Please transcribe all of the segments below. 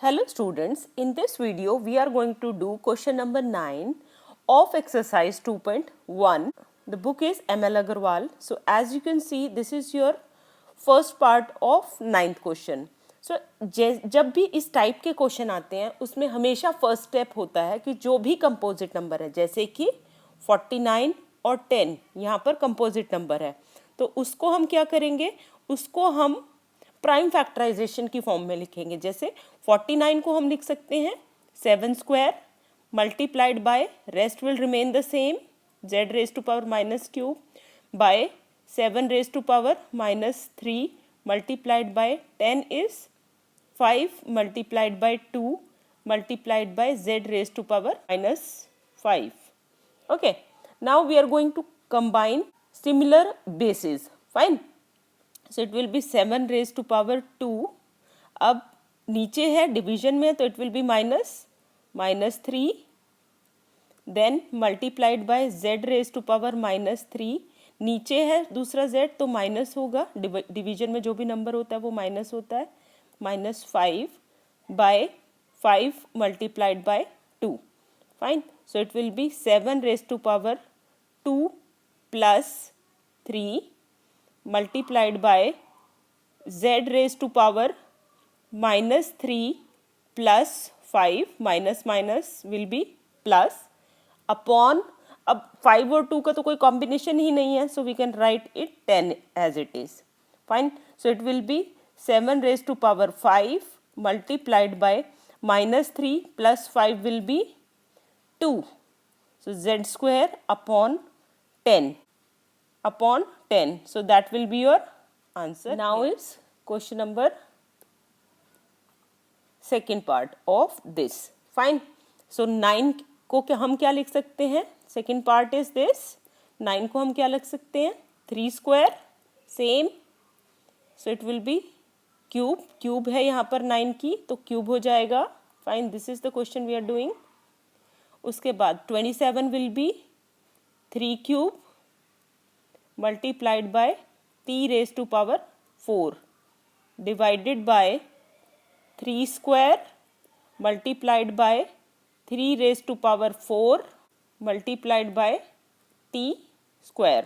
Hello students, in this video we are going to do question number 9 of exercise 2.1. The book is ML Agarwal. So as you can see, this is your first part of 9th question. So जब भी इस type के question आते हैं उसमें हमेशा first step होता है कि जो भी कंपोजिट नंबर है, जैसे कि 49 और 10 यहाँ पर कंपोजिट नंबर है, तो उसको हम क्या करेंगे, उसको हम प्राइम फैक्टराइजेशन की फॉर्म में लिखेंगे। जैसे 49 को हम लिख सकते हैं 7 square multiplied by, rest will remain the same, z raised to power minus cube by 7 raised to power minus 3 multiplied by 10 is 5 multiplied by 2 multiplied by z raised to power minus 5. Okay, now we are going to combine similar bases. Fine. So it will be 7 raised to power 2. अब नीचे है division में तो it will be minus 3. Then multiplied by z raised to power minus 3. नीचे है दूसरा z तो minus होगा, डिवीजन में जो भी नंबर होता है वो माइनस होता है, minus 5 by 5 multiplied by 2. Fine. So it will be 7 raised to power 2 plus 3 multiplied by z raised to power minus 3 plus 5, minus minus will be plus, upon, अब 5 और 2 का तो कोई कॉम्बिनेशन ही नहीं है, so we can write it 10 as it is. Fine. So it will be 7 raised to power 5 multiplied by minus 3 plus 5 will be 2. So z square upon 10 upon 10. So that will be your answer. Now is question number second part of this. Fine. So 9 को हम क्या लिख सकते हैं? Second part is this. 9 को हम क्या लिख सकते हैं? 3 square same. So it will be cube. Cube है यहाँ पर 9 की तो cube हो जाएगा. Fine. This is the question we are doing. उसके बाद 27 will be 3 cube multiplied by t raised to power 4 divided by 3 square multiplied by 3 raised to power 4 multiplied by t square.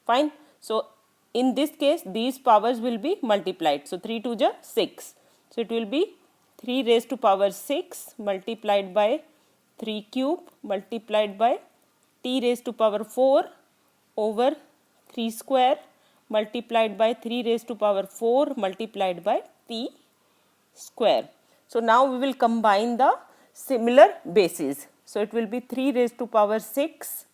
Fine. So in this case these powers will be multiplied. So 3 2 is 6. So it will be 3 raised to power 6 multiplied by 3 cube multiplied by t raised to power 4 over 3 square multiplied by 3 raised to power 4 multiplied by t square. So now we will combine the similar bases. So it will be 3 raised to power 6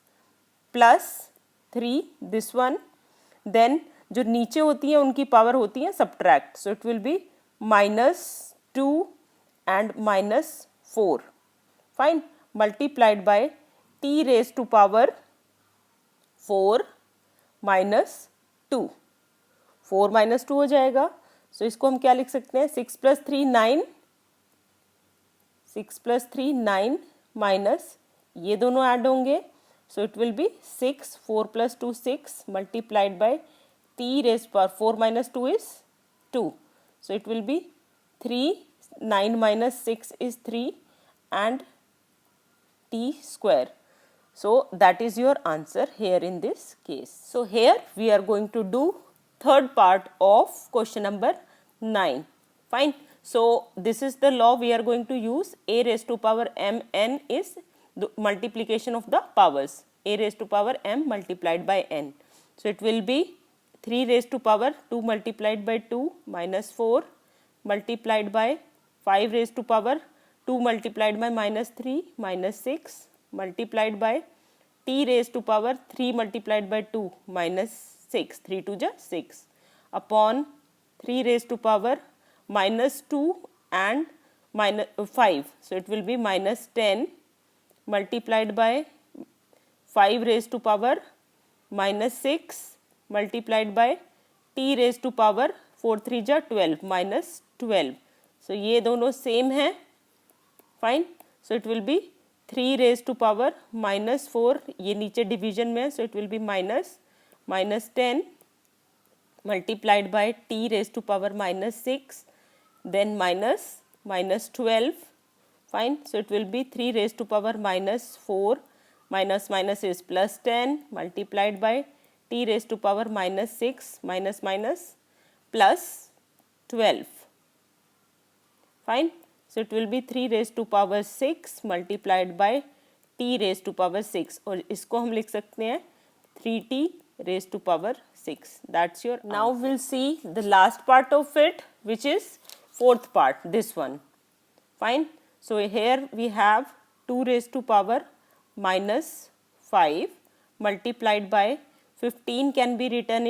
plus 3 this one. Then जो नीचे होती है उनकी power होती है subtract. So it will be minus 2 and minus 4. Fine. Multiplied by t raised to power 4 minus 2. 4 minus 2 हो जाएगा. So इसको हम क्या लिख सकते हैं? 6 plus 3 9. 6 plus 3 9 minus ये दोनों ऐड होंगे. So it will be 6. 4 plus 2 6 multiplied by t raised to power 4 minus 2 is 2. So it will be 3. 9 minus 6 is 3 and t square. So that is your answer here in this case. So here we are going to do third part of question number 9. Fine. So this is the law we are going to use. A raised to power m n is the multiplication of the powers. A raised to power m multiplied by n. So it will be 3 raised to power 2 multiplied by 2 minus 4 multiplied by 5 raised to power 2 multiplied by minus 3 minus 6 multiplied by t raised to power 3 multiplied by 2 minus 6, 3 2 is 6 upon 3 raised to power minus 2 and minus 5. So it will be minus 10 multiplied by 5 raised to power minus 6 multiplied by t raised to power 4 3 is 12 minus 12. So ये दोनों same हैं. Fine. So it will be 3 raised to power minus 4. ये नीचे division में है. So it will be minus 10 multiplied by t raised to power minus 6 then minus minus 12. Fine. So it will be 3 raised to power minus 4, minus minus is plus 10 multiplied by t raised to power minus 6 minus minus plus 12. Fine. So it will be 3 raised to power 6 multiplied by t raised to power 6 और इसको हम लिख सकते हैं 3t raised to power 6. That's your answer. Now we'll see the last part of it, which is fourth part, this one. Fine. So here we have 2 raised to power minus 5 multiplied by 15 can be written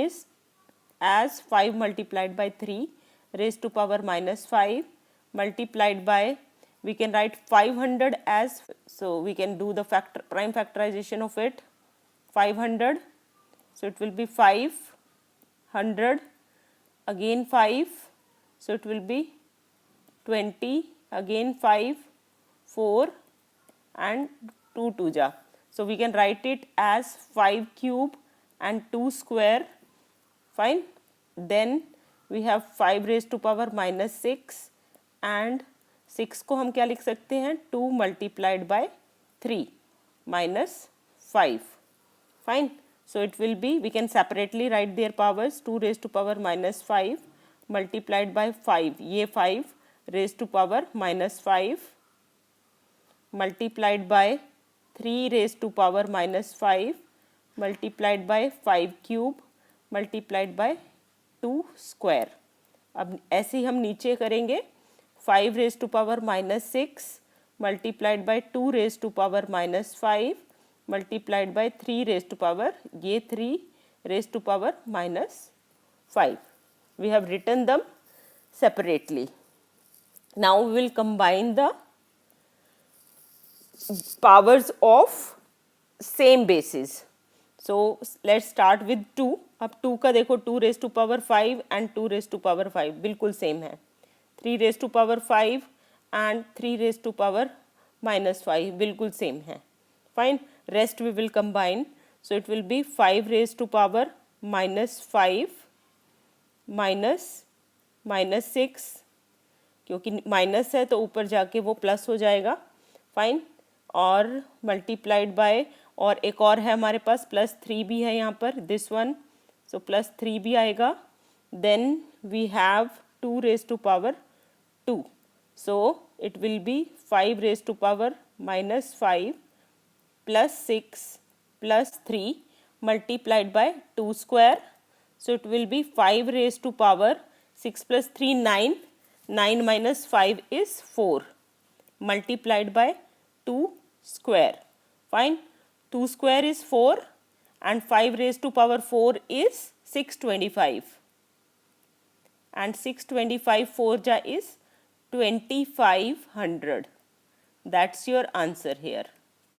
as 5 multiplied by 3 raised to power minus 5 multiplied by, we can write 500 as, so we can do the prime factorization of it, 500. So it will be 500 again 5, so it will be 20 again 5, 4 and 2 2 ja. So we can write it as 5 cube and 2 square. Fine. Then we have 5 raised to power minus 6 and 6 को हम क्या लिख सकते हैं 2 multiplied by 3 minus 5. Fine. So it will be, we can separately write their powers, 2 raised to power minus 5 multiplied by 5, ये 5 raised to power minus 5 multiplied by 3 raised to power minus 5 multiplied by 5 cube multiplied by 2 square. अब ऐसे ही हम नीचे करेंगे 5 raised to power minus 6 multiplied by 2 raised to power minus 5 multiplied by 3 raised to power, ये 3 raised to power minus 5. We have written them separately. Now we will combine the powers of same bases. So let's start with 2. अब 2 का देखो 2 raised to power 5 and 2 raised to power 5 बिल्कुल same है. 3 raised to power 5 and 3 raised to power minus 5 बिल्कुल same है. Fine. Rest we will combine. So it will be 5 raised to power minus 5 minus minus 6, क्योंकि minus है तो ऊपर जाके वो प्लस हो जाएगा. फाइन. और मल्टीप्लाइड बाय, और एक और है हमारे पास प्लस 3 भी है यहाँ पर, दिस वन, सो प्लस 3 भी आएगा. Then we have 2 raised to power 2, so it will be 5 raised to power minus 5 plus 6 plus 3 multiplied by 2 square, so it will be 5 raised to power 6 plus 3 9, 9 minus 5 is 4 multiplied by 2 square. Fine. 2 square is 4 and 5 raised to power 4 is 625, and 625 4 ja is 2500. That's your answer here.